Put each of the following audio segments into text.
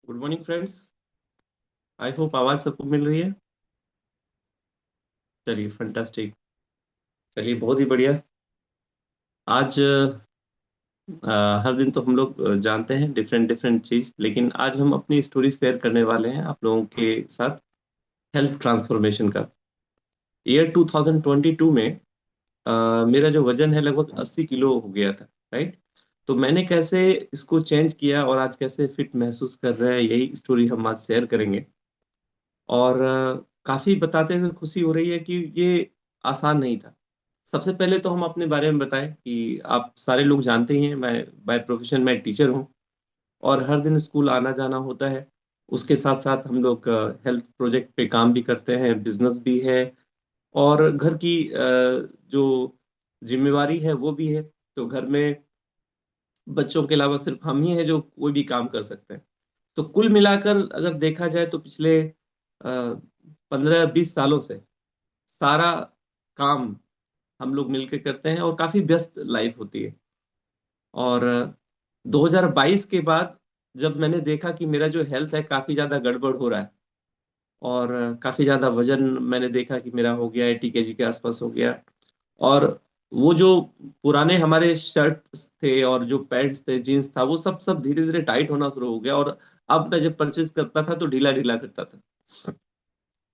Good morning friends. I hope आवाज सबको मिल रही है। चलिए फंटास्टिक। चलिए बहुत ही बढ़िया। आज हर दिन तो हम लोग जानते हैं डिफरेंट डिफरेंट चीज, लेकिन आज हम अपनी स्टोरी शेयर करने वाले हैं आप लोगों के साथ। हेल्थ ट्रांसफॉर्मेशन का। ईयर 2022 में मेरा जो वजन है लगभग 80 किलो हो गया था। राइट। तो मैंने कैसे इसको चेंज किया और आज कैसे फिट महसूस कर रहे हैं, यही स्टोरी हम आज शेयर करेंगे। और काफी बताते हुए खुशी हो रही है कि ये आसान नहीं था। सबसे पहले तो हम अपने बारे में बताएं कि आप सारे लोग जानते ही हैं, मैं बाय प्रोफेशन मैं टीचर हूँ। और हर दिन स्कूल आना जाना होता है। उसके साथ साथ हम लोग हेल्थ प्रोजेक्ट पे काम भी करते हैं, बिजनेस भी है। और घर की जो जिम्मेवारी है वो भी है। तो घर में बच्चों के अलावा सिर्फ हम ही हैं जो कोई भी काम कर सकते हैं। तो कुल मिलाकर अगर देखा जाए तो पिछले 15-20 सालों से सारा काम हम लोग मिलकर करते हैं और काफी व्यस्त लाइफ होती है। और 2022 के बाद जब मैंने देखा कि मेरा जो हेल्थ है काफी ज्यादा गड़बड़ हो रहा है, और काफी ज्यादा वजन मैंने देखा कि मेरा हो गया 80 kg के आसपास हो गया। और वो जो पुराने हमारे शर्ट्स थे और जो पैंट्स थे, जीन्स था, वो सब सब धीरे धीरे टाइट होना शुरू हो गया। और अब मैं जब परचेज करता था तो ढीला ढीला करता था।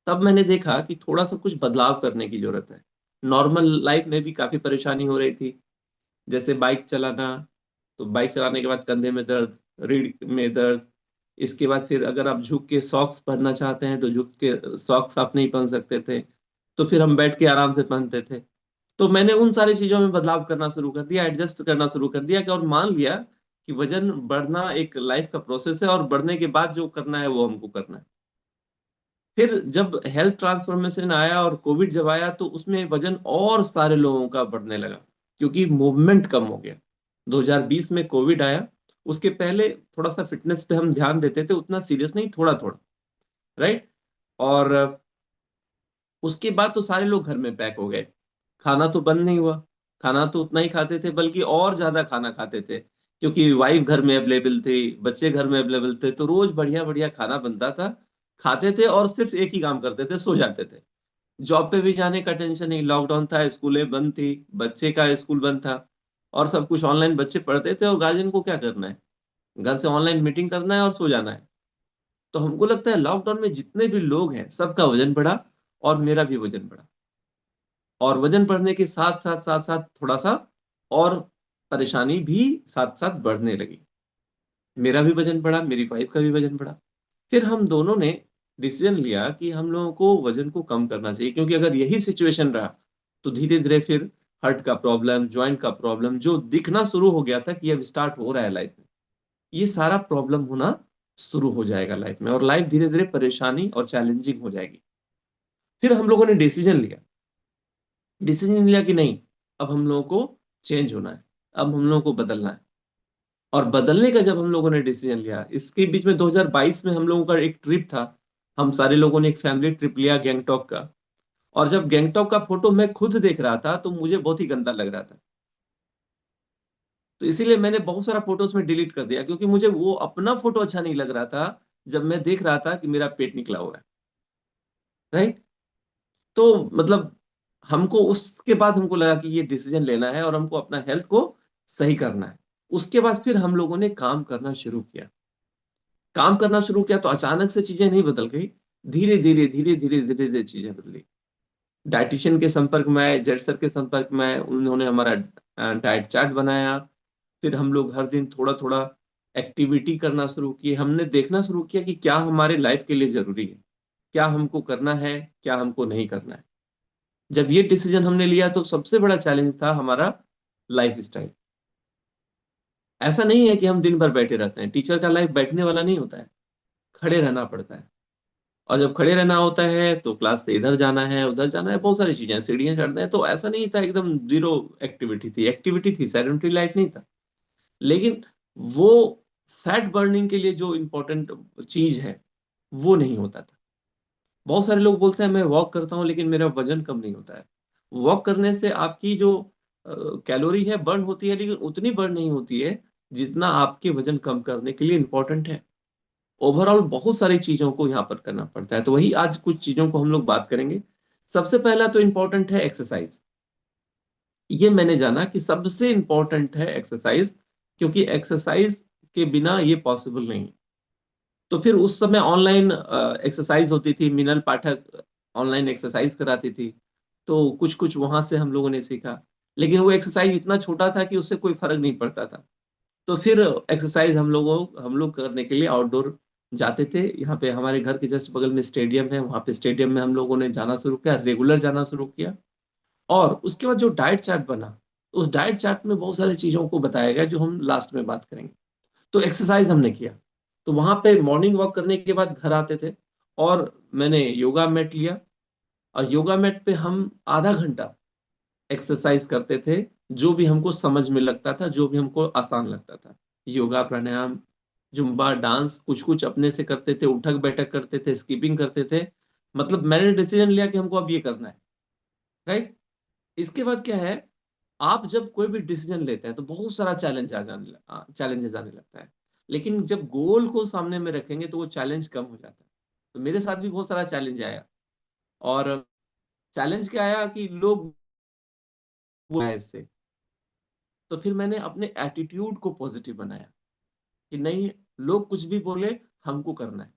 तब मैंने देखा कि थोड़ा सा कुछ बदलाव करने की जरूरत है। नॉर्मल लाइफ में भी काफी परेशानी हो रही थी। जैसे बाइक चलाना, तो बाइक चलाने के बाद कंधे में दर्द, रीढ़ में दर्द। इसके बाद फिर अगर आप झुक के सॉक्स पहनना चाहते हैं तो झुक के सॉक्स आप नहीं पहन सकते थे। तो फिर हम बैठ के आराम से पहनते थे। तो मैंने उन सारी चीजों में बदलाव करना शुरू कर दिया, एडजस्ट करना शुरू कर दिया कि और मान लिया कि वजन बढ़ना एक लाइफ का प्रोसेस है और बढ़ने के बाद जो करना है वो हमको करना है। फिर जब हेल्थ ट्रांसफॉर्मेशन आया और कोविड जब आया तो उसमें वजन और सारे लोगों का बढ़ने लगा, क्योंकि मूवमेंट कम हो गया। 2020 में कोविड आया। उसके पहले थोड़ा सा फिटनेस पे हम ध्यान देते थे, उतना सीरियस नहीं, थोड़ा थोड़ा। राइट। और उसके बाद तो सारे लोग घर में पैक हो गए। खाना तो बंद नहीं हुआ। खाना तो उतना ही खाते थे, बल्कि और ज्यादा खाना खाते थे, क्योंकि वाइफ घर में अवेलेबल थी, बच्चे घर में अवेलेबल थे, तो रोज बढ़िया बढ़िया खाना बनता था। खाते थे और सिर्फ एक ही काम करते थे, सो जाते थे। जॉब पे भी जाने का टेंशन नहीं, लॉकडाउन था, स्कूलें बंद थी, बच्चे का स्कूल बंद था। और सब कुछ ऑनलाइन बच्चे पढ़ते थे, और गार्जियन को क्या करना है, घर से ऑनलाइन मीटिंग करना है और सो जाना है। तो हमको लगता है लॉकडाउन में जितने भी लोग हैं सबका वजन बढ़ा, और मेरा भी वजन बढ़ा। और वजन बढ़ने के साथ साथ साथ साथ थोड़ा सा और परेशानी भी साथ साथ बढ़ने लगी। मेरा भी वजन बढ़ा, मेरी वाइफ का भी वजन बढ़ा। फिर हम दोनों ने डिसीजन लिया कि हम लोगों को वजन को कम करना चाहिए, क्योंकि अगर यही सिचुएशन रहा तो धीरे धीरे फिर हार्ट का प्रॉब्लम, जॉइंट का प्रॉब्लम जो दिखना शुरू हो गया था कि अब स्टार्ट हो रहा है लाइफ में, ये सारा प्रॉब्लम होना शुरू हो जाएगा लाइफ में, और लाइफ धीरे धीरे परेशानी और चैलेंजिंग हो जाएगी। फिर हम लोगों ने डिसीजन लिया कि नहीं, अब हम लोगों को चेंज होना है, अब हम लोगों को बदलना है। और बदलने का जब हम लोगों ने डिसीजन लिया, इसके बीच में 2022 में हम लोगों का एक ट्रिप था। हम सारे लोगों ने एक फैमिली ट्रिप लिया गैंगटॉक का। और जब गैंगटॉक का फोटो मैं खुद देख रहा था तो मुझे बहुत ही गंदा लग रहा था। तो इसीलिए मैंने बहुत सारा फोटो उसमें डिलीट कर दिया, क्योंकि मुझे वो अपना फोटो अच्छा नहीं लग रहा था जब मैं देख रहा था कि मेरा पेट निकला हुआ है। राइट। तो मतलब हमको उसके बाद हमको लगा कि ये डिसीजन लेना है और हमको अपना हेल्थ को सही करना है। उसके बाद फिर हम लोगों ने काम करना शुरू किया। काम करना शुरू किया तो अचानक से चीजें नहीं बदल गई। धीरे धीरे धीरे धीरे धीरे धीरे चीजें बदली। डाइटिशियन के संपर्क में आए, जेड सर के संपर्क में आए, उन्होंने हमारा डाइट चार्ट बनाया। फिर हम लोग हर दिन थोड़ा थोड़ा एक्टिविटी करना शुरू किए। हमने देखना शुरू किया कि क्या हमारे लाइफ के लिए जरूरी है, क्या हमको करना है, क्या हमको नहीं करना है। जब ये डिसीजन हमने लिया तो सबसे बड़ा चैलेंज था हमारा लाइफ स्टाइल। ऐसा नहीं है कि हम दिन भर बैठे रहते हैं, टीचर का लाइफ बैठने वाला नहीं होता है, खड़े रहना पड़ता है। और जब खड़े रहना होता है तो क्लास से इधर जाना है, उधर जाना है, बहुत सारी चीजें, सीढ़ियां चढ़ना है। तो ऐसा नहीं था एकदम जीरो एक्टिविटी थी, एक्टिविटी थी, सेडेंटरी लाइफ नहीं था। लेकिन वो फैट बर्निंग के लिए जो इम्पोर्टेंट चीज है वो नहीं होता था। बहुत सारे लोग बोलते हैं मैं वॉक करता हूँ लेकिन मेरा वजन कम नहीं होता है। वॉक करने से आपकी जो कैलोरी है बर्न होती है, लेकिन उतनी बर्न नहीं होती है जितना आपके वजन कम करने के लिए इंपॉर्टेंट है। ओवरऑल बहुत सारी चीजों को यहाँ पर करना पड़ता है। तो वही आज कुछ चीजों को हम लोग बात करेंगे। सबसे पहला तो इम्पोर्टेंट है एक्सरसाइज। ये मैंने जाना कि सबसे इम्पोर्टेंट है एक्सरसाइज, क्योंकि एक्सरसाइज के बिना ये पॉसिबल नहीं है। तो फिर उस समय ऑनलाइन एक्सरसाइज होती थी, मिनल पाठक ऑनलाइन एक्सरसाइज कराती थी, तो कुछ कुछ वहां से हम लोगों ने सीखा। लेकिन वो एक्सरसाइज इतना छोटा था कि उससे कोई फर्क नहीं पड़ता था। तो फिर एक्सरसाइज हम लोग करने के लिए आउटडोर जाते थे। यहाँ पे हमारे घर के जस्ट बगल में स्टेडियम है, वहाँ पे स्टेडियम में हम लोगों ने जाना शुरू किया, रेगुलर जाना शुरू किया। और उसके बाद जो डाइट चार्ट बना, उस डाइट चार्ट में बहुत सारी चीजों को बताया गया जो हम लास्ट में बात करेंगे। तो एक्सरसाइज हमने किया। तो वहां पे मॉर्निंग वॉक करने के बाद घर आते थे, और मैंने योगा मैट लिया, और योगा मैट पे हम आधा घंटा एक्सरसाइज करते थे। जो भी हमको समझ में लगता था, जो भी हमको आसान लगता था, योगा, प्राणायाम, जुम्बा, डांस, कुछ कुछ अपने से करते थे, उठक बैठक करते थे, स्कीपिंग करते थे। मतलब मैंने डिसीजन लिया कि हमको अब ये करना है। राइट। इसके बाद क्या है, आप जब कोई भी डिसीजन लेते हैं तो बहुत सारा चैलेंजेस आने लगता है। लेकिन जब गोल को सामने में रखेंगे तो वो चैलेंज कम हो जाता है। तो मेरे साथ भी बहुत सारा चैलेंज आया। और चैलेंज क्या आया कि लोग वो है इससे। तो फिर मैंने अपने एटीट्यूड को पॉजिटिव बनाया कि नहीं, लोग कुछ भी बोले, हमको करना है।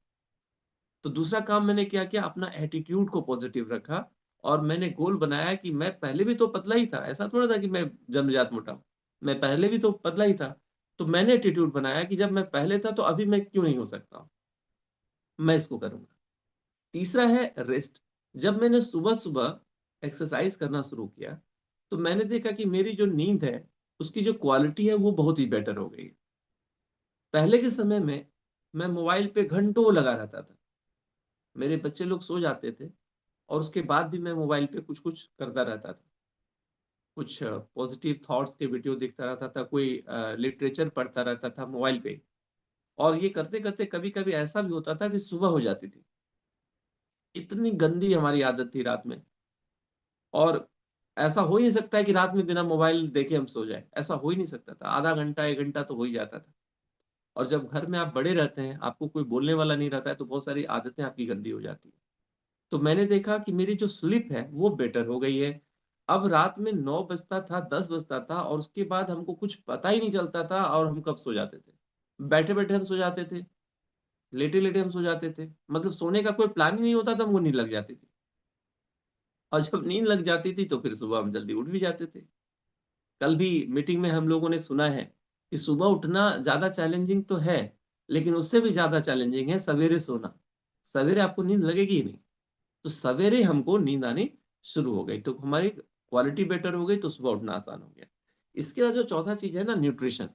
तो दूसरा काम मैंने क्या किया, अपना एटीट्यूड को पॉजिटिव रखा। और मैंने गोल बनाया कि मैं पहले भी तो पतला ही था, ऐसा थोड़ा था कि मैं जन्मजात मोटा हूं। मैं पहले भी तो पतला ही था। तो मैंने एटीट्यूड बनाया कि जब मैं पहले था तो अभी मैं क्यों नहीं हो सकता हूं, मैं इसको करूंगा। तीसरा है रेस्ट। जब मैंने सुबह सुबह एक्सरसाइज करना शुरू किया, तो मैंने देखा कि मेरी जो नींद है, उसकी जो क्वालिटी है वो बहुत ही बेटर हो गई। पहले के समय में मैं मोबाइल पे घंटों लगा रहता था। मेरे बच्चे लोग सो जाते थे, और उसके बाद भी मैं मोबाइल पे कुछ कुछ करता रहता था। कुछ पॉजिटिव थॉट्स के वीडियो देखता रहता था, कोई लिटरेचर पढ़ता रहता था मोबाइल पे। और ये करते करते कभी कभी ऐसा भी होता था कि सुबह हो जाती थी। इतनी गंदी हमारी आदत थी रात में। और ऐसा हो ही नहीं सकता है कि रात में बिना मोबाइल देखे हम सो जाए, ऐसा हो ही नहीं सकता था। आधा घंटा 1 घंटा तो हो ही जाता था। और जब घर में आप बड़े रहते हैं, आपको कोई बोलने वाला नहीं रहता है, तो बहुत सारी आदतें आपकी गंदी हो जाती है। तो मैंने देखा कि मेरी जो स्लिप है वो बेटर हो गई है। अब रात में 9 बजता था, 10 बजता था, और उसके बाद हमको कुछ पता ही नहीं चलता था, और हम कब सो जाते थे। बैठे बैठे हम सो जाते थे, लेटे लेटे हम सो जाते थे। मतलब सोने का कोई प्लान ही नहीं होता था, हमको नींद लग जाती थी। और जब नींद लग जाती थी तो फिर सुबह हम जल्दी उठ भी जाते थे। कल भी मीटिंग में हम लोगों ने सुना है कि सुबह उठना ज्यादा चैलेंजिंग तो है, लेकिन उससे भी ज्यादा चैलेंजिंग है सवेरे सोना। सवेरे आपको नींद लगेगी ही नहीं। तो सवेरे हमको नींद आनी शुरू हो गई, तो हमारी क्वालिटी बेटर हो गई, तो सुबह उठना आसान हो गया। इसके बाद जो चौथा चीज है ना, न्यूट्रिशन।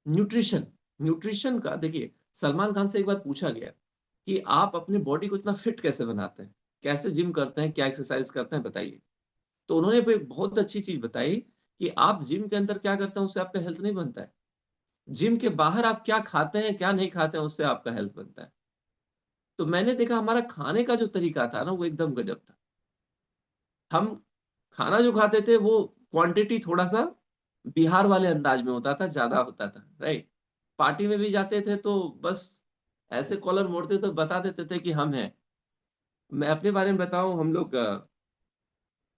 न्यूट्रिशन न्यूट्रिशन का देखिए, सलमान खान से एक बार पूछा गया कि आप अपने बॉडी को इतना फिट कैसे बनाते हैं, कैसे जिम करते हैं, क्या एक्सरसाइज करते हैं, बताइए। तो उन्होंने भी एक बहुत अच्छी चीज बताई कि आप जिम के अंदर क्या करते हैं उससे आपका हेल्थ नहीं बनता है। जिम के बाहर आप क्या खाते हैं, क्या नहीं खाते हैं, उससे आपका हेल्थ बनता है। तो मैंने देखा हमारा खाने का जो तरीका था ना, वो एकदम गजब था। हम खाना जो खाते थे वो क्वांटिटी थोड़ा सा बिहार वाले अंदाज में होता था, ज्यादा होता था। राइट। पार्टी में भी जाते थे तो बस ऐसे कॉलर मोड़ते तो बता देते थे कि हम हैं। मैं अपने बारे में बताऊं, हम लोग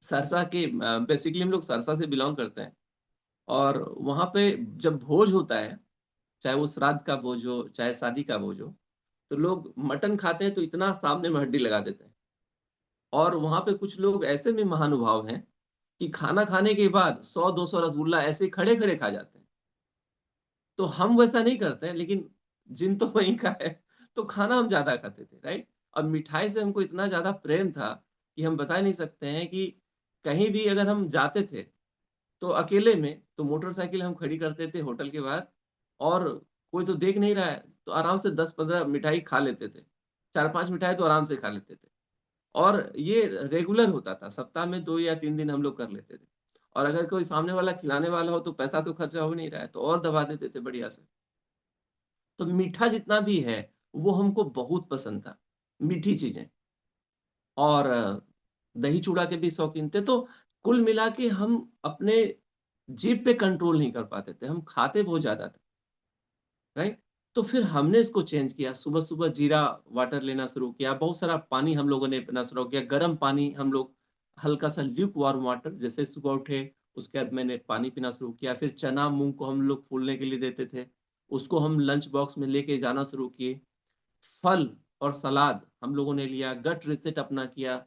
सरसा के, बेसिकली हम लोग सरसा से बिलोंग करते हैं। और वहां पे जब भोज होता है, चाहे वो श्राद्ध का भोज हो, चाहे शादी का भोज हो, तो लोग मटन खाते हैं तो इतना सामने में हड्डी लगा देते हैं। और वहां पे कुछ लोग ऐसे में महानुभाव हैं कि खाना खाने के बाद 100-200 रसगुल्ला ऐसे खड़े खड़े खा जाते हैं। तो हम वैसा नहीं करते हैं, लेकिन जिन तो वहीं का है, तो खाना हम ज्यादा खाते थे। राइट। और मिठाई से हमको इतना ज्यादा प्रेम था कि हम बता नहीं सकते हैं कि कहीं भी अगर हम जाते थे, तो अकेले में तो मोटरसाइकिल हम खड़ी करते थे होटल के बाहर, और कोई तो देख नहीं रहा है, तो आराम से 10-15 मिठाई खा लेते थे। 4-5 मिठाई तो आराम से खा लेते थे। और ये रेगुलर होता था, सप्ताह में 2 या 3 दिन हम लोग कर लेते थे। और अगर कोई सामने वाला खिलाने वाला हो तो पैसा तो खर्चा हो नहीं रहा है, तो और दबा देते थे बढ़िया से। तो मीठा जितना भी है वो हमको बहुत पसंद था, मीठी चीजें। और दही चूड़ा के भी शौकीन थे। तो कुल मिला के हम अपने जीभ पे कंट्रोल नहीं कर पाते थे, हम खाते बहुत ज्यादा थे। राइट। तो फिर हमने इसको चेंज किया, सुबह सुबह जीरा वाटर लेना शुरू किया, बहुत सारा पानी हम लोगों ने पीना शुरू किया, गर्म पानी हम लोग, हल्का सा ल्यूक वार्म वाटर, जैसे सुबह उठे उसके बाद मैंने पानी पीना शुरू किया। फिर चना मूंग को हम लोग फूलने के लिए देते थे, उसको हम लंच बॉक्स में लेके जाना शुरू किए। फल और सलाद हम लोगों ने लिया, गट रिसेट अपना किया।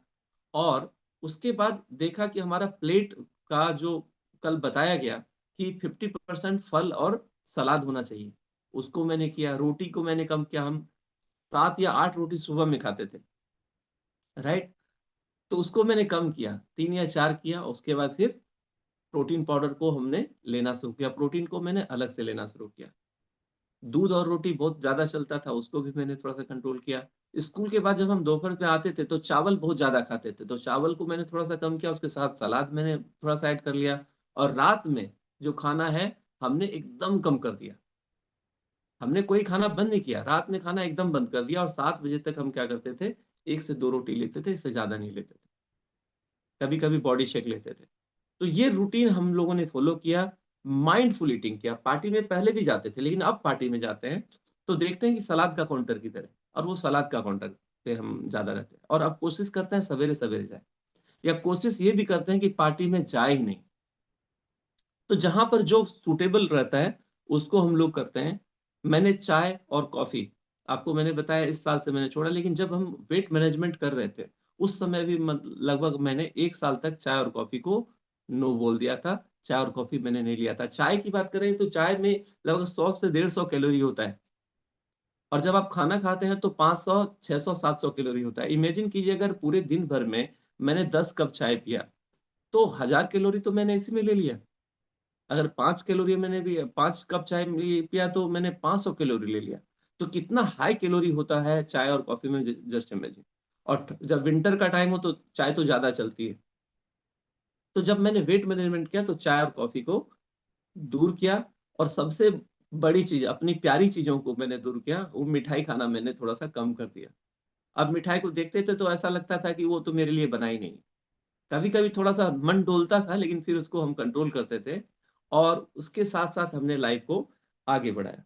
और उसके बाद देखा कि हमारा प्लेट का जो कल बताया गया कि 50% फल और सलाद होना चाहिए, उसको मैंने किया। रोटी को मैंने कम किया, हम 7 या 8 रोटी सुबह में खाते थे, राइट। तो उसको मैंने कम किया, 3 या 4 किया। उसके बाद फिर प्रोटीन पाउडर को हमने लेना शुरू किया, प्रोटीन को मैंने अलग से लेना शुरू किया। दूध और रोटी बहुत ज्यादा चलता था, उसको भी मैंने थोड़ा सा कंट्रोल किया। स्कूल के बाद जब हम दोपहर में आते थे तो चावल बहुत ज्यादा खाते थे, तो चावल को मैंने थोड़ा सा कम किया, उसके साथ सलाद मैंने थोड़ा सा ऐड कर लिया। और रात में जो खाना है हमने एकदम कम कर दिया, हमने कोई खाना बंद नहीं किया, रात में खाना एकदम बंद कर दिया। और 7 बजे तक हम क्या करते थे, 1 से 2 रोटी लेते थे, इससे ज्यादा नहीं लेते थे। कभी कभी बॉडी शेक लेते थे। तो ये रूटीन हम लोगों ने फॉलो किया, माइंडफुल ईटिंग किया। पार्टी में पहले भी जाते थे, लेकिन अब पार्टी में जाते हैं तो देखते हैं कि सलाद का काउंटर की तरह, और वो सलाद का काउंटर पे हम ज्यादा रहते हैं। और अब कोशिश करते हैं सवेरे सवेरे जाए, या कोशिश ये भी करते हैं कि पार्टी में जाए ही नहीं। तो जहां पर जो सूटेबल रहता है उसको हम लोग करते हैं। मैंने चाय और कॉफी, आपको मैंने बताया इस साल से मैंने छोड़ा, लेकिन जब हम वेट मैनेजमेंट कर रहे थे उस समय भी लगभग मैंने 1 साल तक चाय और कॉफी को नो बोल दिया था। चाय और कॉफी मैंने नहीं लिया था। चाय की बात करें तो चाय में लगभग 100 से 150 कैलोरी होता है, और जब आप खाना खाते हैं तो 500 600 700 कैलोरी होता है। इमेजिन कीजिए अगर पूरे दिन भर में मैंने 10 कप चाय पिया, तो 1000 कैलोरी तो मैंने इसी में ले लिया। अगर 5 कैलोरी मैंने भी 5 कप चाय पिया तो मैंने 500 कैलोरी ले लिया। तो कितना हाई कैलोरी होता है चाय और कॉफी में, जस्ट इमेजिन। और जब विंटर का टाइम हो तो चाय तो ज्यादा चलती है। तो जब मैंने वेट मैनेजमेंट किया तो चाय और कॉफी को दूर किया। और सबसे बड़ी चीज, अपनी प्यारी चीजों को मैंने दूर किया, वो मिठाई खाना मैंने थोड़ा सा कम कर दिया। अब मिठाई को देखते थे तो ऐसा लगता था कि वो तो मेरे लिए बना ही नहीं। कभी कभी थोड़ा सा मन डोलता था, लेकिन फिर उसको हम कंट्रोल करते थे, और उसके साथ साथ हमने लाइफ को आगे बढ़ाया।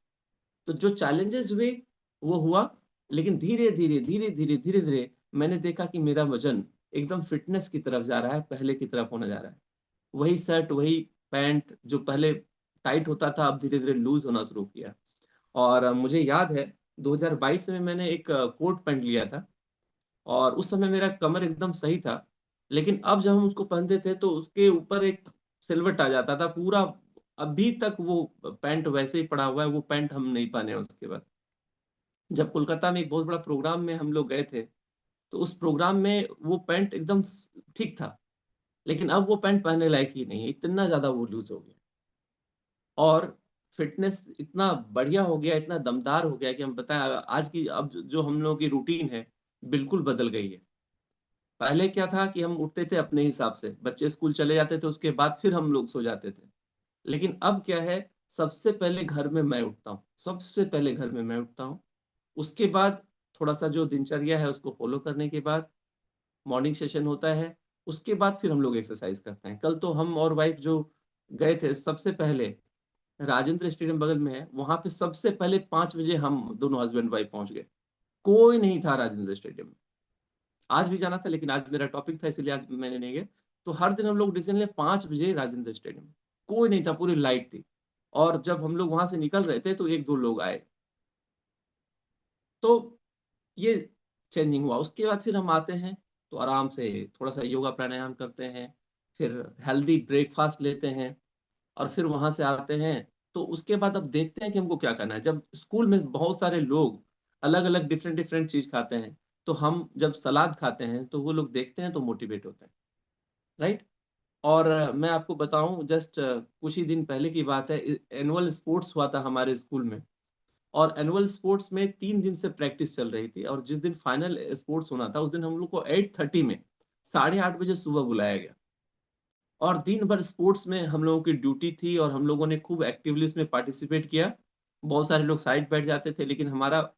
तो जो चैलेंजेस हुए वो हुआ, लेकिन धीरे धीरे धीरे धीरे धीरे धीरे मैंने देखा कि मेरा वजन एकदम फिटनेस की तरफ जा रहा है, पहले की तरफ होने जा रहा है। वही शर्ट वही पैंट जो पहले टाइट होता था, अब धीरे धीरे लूज होना शुरू किया। और मुझे याद है 2022 में मैंने एक कोट पैंट लिया था, और उस समय मेरा कमर एकदम सही था। लेकिन अब जब हम उसको पहनते थे तो उसके ऊपर एक सिलवट आ जाता था पूरा। अभी तक वो पैंट वैसे ही पड़ा हुआ है, वो पैंट हम नहीं पहने उसके बाद। जब कोलकाता में एक बहुत बड़ा प्रोग्राम में हम लोग गए थे, तो उस प्रोग्राम में वो पैंट एकदम ठीक था, लेकिन अब वो पैंट पहनने लायक ही नहीं है, इतना ज्यादा वो लूज हो गया। और फिटनेस इतना बढ़िया हो गया, इतना दमदार हो गया कि हम बताएं, आज की अब जो हम लोगों की रूटीन है बिल्कुल बदल गई है। पहले क्या था कि हम उठते थे अपने हिसाब से, बच्चे स्कूल चले जाते थे उसके बाद फिर हम लोग सो जाते थे। लेकिन अब क्या है, सबसे पहले घर में मैं उठता हूँ, सबसे पहले घर में मैं उठता हूँ। उसके बाद थोड़ा सा जो दिनचर्या है उसको फॉलो करने के बाद मॉर्निंग सेशन होता है। उसके बाद फिर हम लोग एक्सरसाइज करते हैं। कल तो हम और वाइफ जो गए थे सबसे पहले, राजेंद्र स्टेडियम बगल में है, वहां पे सबसे पहले 5 बजे हम दोनों हस्बैंड वाइफ पहुंच गए। कोई नहीं था राजेंद्र स्टेडियम में। आज भी जाना था लेकिन आज मेरा टॉपिक था इसलिए आज मैंने नहीं गया। तो हर दिन हम लोग डिसीजन ले 5 बजे राजेंद्र स्टेडियम में, कोई नहीं था, पूरी लाइट थी। और जब हम लोग वहां से निकल रहे थे तो 1 2 लोग आए। तो ये चेंजिंग हुआ। उसके बाद फिर हम आते हैं तो आराम से थोड़ा सा योगा प्राणायाम करते हैं, फिर हेल्दी ब्रेकफास्ट लेते हैं, और फिर वहां से आते हैं। तो उसके बाद अब देखते हैं कि हमको क्या करना है। जब स्कूल में बहुत सारे लोग अलग अलग डिफरेंट डिफरेंट चीज खाते हैं, तो हम जब सलाद खाते हैं तो वो लोग देखते हैं तो मोटिवेट होते हैं, राइट। और मैं आपको बताऊं, जस्ट कुछ ही दिन पहले की बात है, एनुअल स्पोर्ट्स हुआ था हमारे स्कूल में। और एनुअल स्पोर्ट्स में 3 दिन से प्रैक्टिस चल रही थी, और जिस दिन फाइनल स्पोर्ट्स होना था उस दिन हम लोग को 8:30 में 8:30 बजे सुबह बुलाया गया। और दिन भर स्पोर्ट्स में हम लोगों की ड्यूटी थी, और हम लोगों ने खूब एक्टिवली उसमें पार्टिसिपेट किया। बहुत सारे लोग साइड बैठ जाते थे, लेकिन हमारा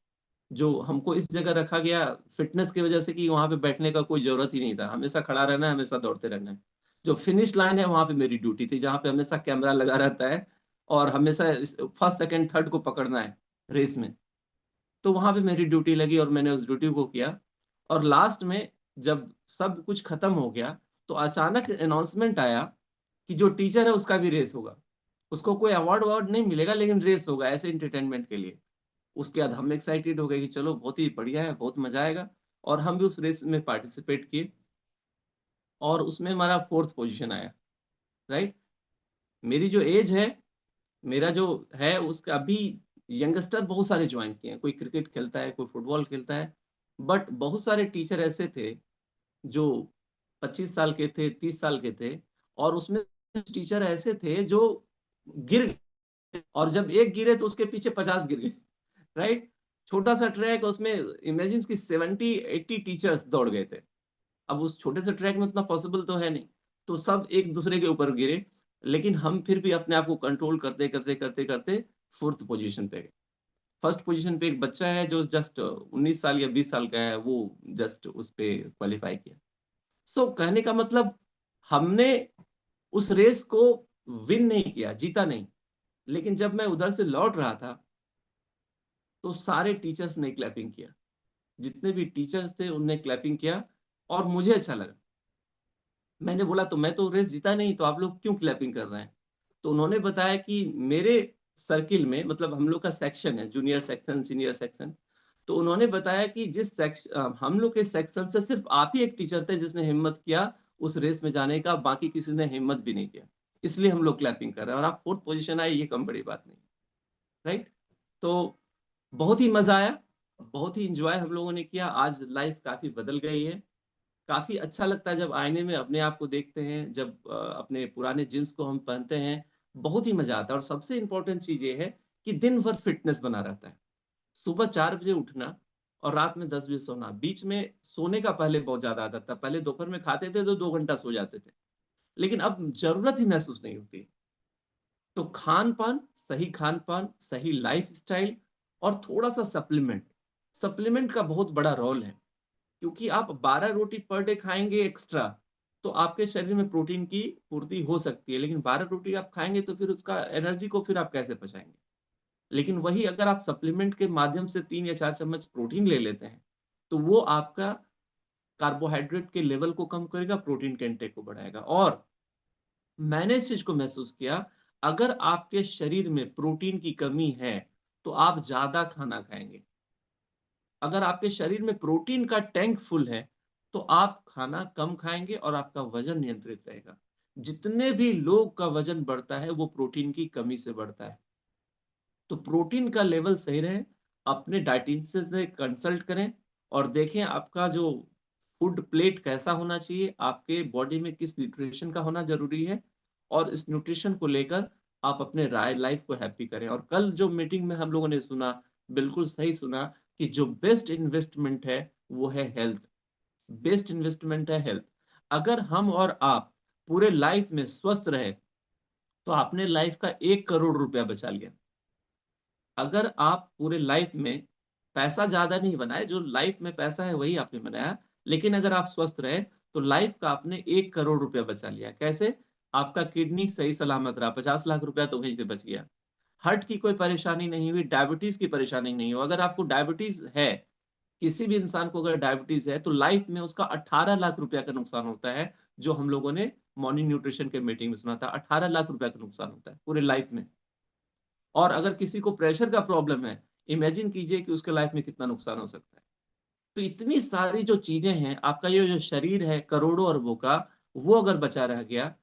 जो हमको इस जगह रखा गया फिटनेस की वजह से कि वहां पे बैठने का कोई जरूरत ही नहीं था, हमेशा खड़ा रहना है, हमेशा दौड़ते रहना है। जो फिनिश लाइन है वहां पे मेरी ड्यूटी थी, जहाँ पे हमेशा कैमरा लगा रहता है, और हमेशा फर्स्ट सेकंड थर्ड को पकड़ना है। रेस में। तो वहां पे मेरी ड्यूटी लगी और मैंने उस ड्यूटी को किया। और लास्ट में जब सब कुछ खत्म हो गया तो अचानक अनाउंसमेंट आया कि जो टीचर है उसका भी रेस होगा। उसको कोई अवार्ड अवार्ड नहीं मिलेगा, लेकिन रेस होगा ऐसे एंटरटेनमेंट के लिए। उसके बाद हम एक्साइटेड हो गए कि चलो बहुत ही बढ़िया है, बहुत मजा आएगा। और हम भी उस रेस में पार्टिसिपेट किए और उसमें हमारा फोर्थ पोजीशन आया। राइट। मेरी जो एज है, मेरा जो है उसका अभी, यंगस्टर बहुत सारे ज्वाइन किए हैं, कोई क्रिकेट खेलता है, कोई फुटबॉल खेलता है। बट बहुत सारे टीचर ऐसे थे जो 25 साल के थे, 30 साल के थे। और उसमें टीचर ऐसे थे जो गिर गए, और जब एक गिरे तो उसके पीछे 50 गिर गए। राइट। छोटा सा ट्रैक, उसमें इमेजिन की 70-80 टीचर्स दौड़ गए थे। अब उस छोटे से ट्रैक में उतना पॉसिबल तो है नहीं, तो सब एक दूसरे के ऊपर गिरे। लेकिन हम फिर भी अपने आप को कंट्रोल करते करते करते करते फोर्थ पोजीशन पे गए। फर्स्ट पोजीशन पे एक बच्चा है जो जस्ट 19 साल या 20 साल का है, वो जस्ट उस पे क्वालिफाई किया। सो कहने का मतलब, हमने उस रेस को विन नहीं किया, जीता नहीं। लेकिन जब मैं उधर से लौट रहा था तो सारे टीचर्स ने क्लैपिंग किया। जितने भी टीचर्स थे उनने क्लैपिंग किया और मुझे अच्छा लगा। मैंने बोला तो मैं तो रेस जीता नहीं, तो आप लोग क्यों क्लैपिंग कर रहे हैं? तो उन्होंने बताया कि मेरे सर्किल में, मतलब हम लोग का सेक्शन है, जूनियर सेक्शन, सीनियर सेक्शन। तो उन्होंने बताया कि जिस सेक्शन, हम लोग के सेक्शन से सिर्फ आप ही एक टीचर थे जिसने हिम्मत किया उस रेस में जाने का, बाकी किसी ने हिम्मत भी नहीं किया। इसलिए हम लोग क्लैपिंग कर रहे हैं, और आप फोर्थ पोजीशन आए, ये कम बड़ी बात नहीं। राइट। तो बहुत ही मजा आया, बहुत ही इंजॉय हम लोगों ने किया। आज लाइफ काफी बदल गई है। काफी अच्छा लगता है जब आईने में अपने आप को देखते हैं, जब अपने पुराने जींस को हम पहनते हैं। बहुत ही मजा आता है। और सबसे इंपॉर्टेंट चीज ये है कि दिन भर फिटनेस बना रहता है। सुबह 4 बजे उठना और रात में 10 बजे सोना। बीच में सोने का पहले बहुत ज्यादा आदत था, पहले दोपहर में खाते थे तो 2 घंटा सो जाते थे। लेकिन अब जरूरत ही महसूस नहीं होती। तो खान पान, सही खान पान, सही लाइफ स्टाइल, और थोड़ा सा सप्लीमेंट। सप्लीमेंट का बहुत बड़ा रोल है। क्योंकि आप 12 रोटी पर डे खाएंगे एक्स्ट्रा, तो आपके शरीर में प्रोटीन की पूर्ति हो सकती है। लेकिन 12 रोटी आप खाएंगे तो फिर उसका एनर्जी को फिर आप कैसे पचाएंगे? लेकिन वही अगर आप सप्लीमेंट के माध्यम से 3 या 4 चम्मच प्रोटीन ले लेते हैं, तो वो आपका कार्बोहाइड्रेट के लेवल को कम करेगा, प्रोटीन के इंटेक को बढ़ाएगा। और मैंने इस चीज को महसूस किया, अगर आपके शरीर में प्रोटीन की कमी है तो आप ज्यादा खाना खाएंगे। अगर आपके शरीर में प्रोटीन का टैंक फुल है तो आप खाना कम खाएंगे और आपका वजन नियंत्रित रहेगा। जितने भी लोग का वजन बढ़ता है वो प्रोटीन की कमी से बढ़ता है। तो प्रोटीन का लेवल सही रहे, अपने डाइटिशियन से कंसल्ट करें और देखें आपका जो फूड प्लेट कैसा होना चाहिए, आपके बॉडी में किस न्यूट्रिशन का होना जरूरी है। और इस न्यूट्रिशन को लेकर आप अपने राय लाइफ को हैप्पी करें। और कल जो मीटिंग में हम लोगों ने सुना, बिल्कुल सही सुना, कि जो बेस्ट इन्वेस्टमेंट है वो है हेल्थ। बेस्ट इन्वेस्टमेंट है हेल्थ। अगर हम और आप पूरे लाइफ में स्वस्थ रहे तो आपने लाइफ का 1 करोड़ रुपया बचा लिया। अगर आप पूरे लाइफ में पैसा ज्यादा नहीं बनाए, जो लाइफ में पैसा है वही आपने बनाया, लेकिन अगर आप स्वस्थ रहे तो लाइफ का आपने 1 करोड़ रुपया बचा लिया। कैसे? आपका किडनी सही सलामत रहा, 50 लाख रुपया तो वहीं पे बच गया। हार्ट की कोई परेशानी नहीं हुई, डायबिटीज की परेशानी नहीं हुई। अगर आपको डायबिटीज है, किसी भी इंसान को अगर डायबिटीज है, तो लाइफ में उसका 18 लाख रुपया का नुकसान होता है। जो हम लोगों ने मॉर्निंग न्यूट्रिशन के मीटिंग में सुना था, 18 लाख रुपया का नुकसान होता है पूरे लाइफ में। और अगर किसी को प्रेशर का प्रॉब्लम है, इमेजिन कीजिए कि उसके लाइफ में कितना नुकसान हो सकता है। तो इतनी सारी जो चीजें हैं, आपका ये जो शरीर है करोड़ों अरबों का, वो अगर बचा रह गया।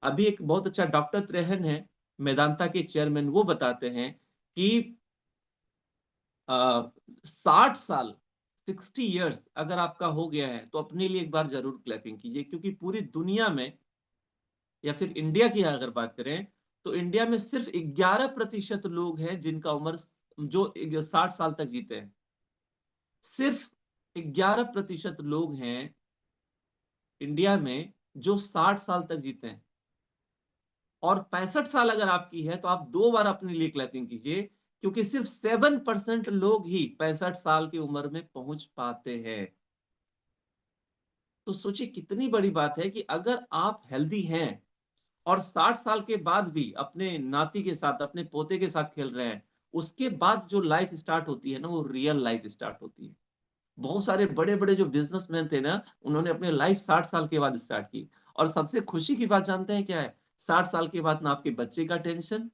अभी एक बहुत अच्छा डॉक्टर त्रेहन है, मेदांता के चेयरमैन, वो बताते हैं कि 60 साल, 60 ईयर्स अगर आपका हो गया है तो अपने लिए एक बार जरूर क्लैपिंग कीजिए। क्योंकि पूरी दुनिया में, या फिर इंडिया की अगर बात करें, तो इंडिया में सिर्फ 11% लोग हैं जिनका उम्र, जो 60 साल तक जीते हैं। सिर्फ 11% लोग हैं इंडिया में जो 60 साल तक जीते हैं। और 65 साल अगर आपकी है तो आप 2 बार अपने लिए क्लैपिंग कीजिए। क्योंकि सिर्फ 7% लोग ही 65 साल की उम्र में पहुंच पाते हैं। तो सोचिए कितनी बड़ी बात है कि अगर आप हेल्दी हैं और 60 साल के बाद भी अपने नाती के साथ, अपने पोते के साथ खेल रहे हैं, उसके बाद जो लाइफ स्टार्ट होती है ना, वो रियल लाइफ स्टार्ट होती है। बहुत सारे बड़े बड़े जो बिजनेसमैन थे ना, उन्होंने अपने लाइफ 60 साल के बाद स्टार्ट की। और सबसे खुशी की बात जानते हैं क्या है? 60 साल के बाद ना आपके बच्चे का टेंशन,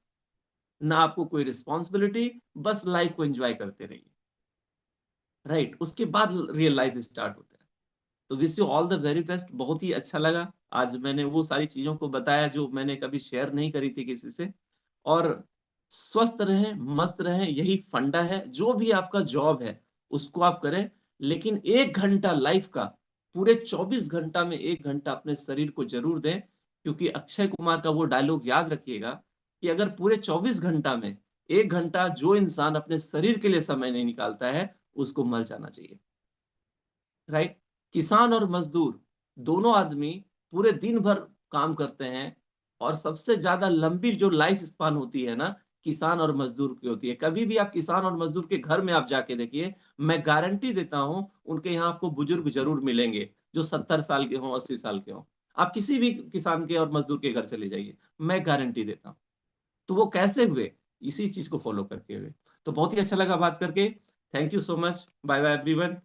ना आपको कोई रिस्पॉन्सिबिलिटी, बस लाइफ को एंजॉय करते रहिए। राइट, उसके बाद रियल लाइफ स्टार्ट होता है। तो wish you all the very best. बहुत ही अच्छा लगा आज मैंने वो सारी चीजों को बताया जो मैंने कभी शेयर नहीं करी थी किसी से। और स्वस्थ रहें, मस्त रहें, यही फंडा है। जो भी आपका जॉब है उसको आप करें, लेकिन 1 घंटा लाइफ का, पूरे 24 घंटा में 1 घंटा अपने शरीर को जरूर दें। क्योंकि अक्षय कुमार का वो डायलॉग याद रखिएगा कि अगर पूरे 24 घंटा में 1 घंटा जो इंसान अपने शरीर के लिए समय नहीं निकालता है, उसको मर जाना चाहिए। राइट। किसान और मजदूर दोनों आदमी पूरे दिन भर काम करते हैं, और सबसे ज्यादा लंबी जो लाइफ स्पान होती है ना, किसान और मजदूर की होती है। कभी भी आप किसान और मजदूर के घर में आप जाके देखिए, मैं गारंटी देता हूं उनके यहाँ आपको बुजुर्ग जरूर मिलेंगे, जो 70 साल के हों, 80 साल के हों। आप किसी भी किसान के और मजदूर के घर चले जाइए, मैं गारंटी देता हूँ। तो वो कैसे हुए? इसी चीज को फॉलो करके हुए। तो बहुत ही अच्छा लगा बात करके। Thank you so much. Bye bye everyone.